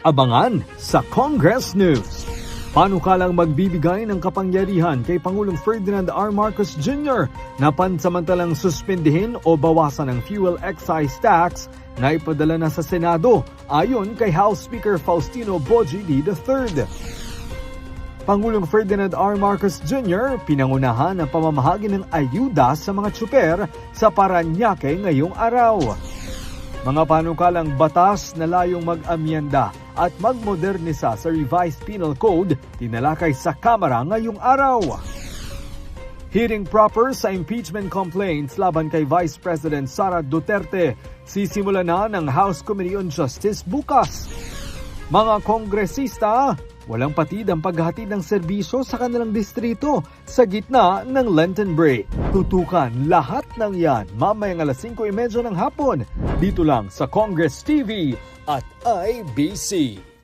Abangan sa Congress News. Panukalang magbibigay ng kapangyarihan kay Pangulong Ferdinand R. Marcos Jr. na pansamantalang suspindihin o bawasan ang fuel excise tax na ipadala na sa Senado ayon kay House Speaker Faustino Boji III. Pangulong Ferdinand R. Marcos Jr. pinangunahan ang pamamahagi ng ayuda sa mga tsuper sa Parañaque ngayong araw. Mga panukalang batas na layong mag-amyenda at magmodernisa sa Revised Penal Code tinalakay sa Kamara ngayong araw. Hearing proper sa impeachment complaints laban kay Vice President Sara Duterte sisimula na ng House Committee on Justice bukas. Mga kongresista, walang patid ang paghahatid ng serbisyo sa kanilang distrito sa gitna ng Lenten break. Tutukan lahat ng yan mamayang 5:30 ng hapon dito lang sa Congress TV at IBC.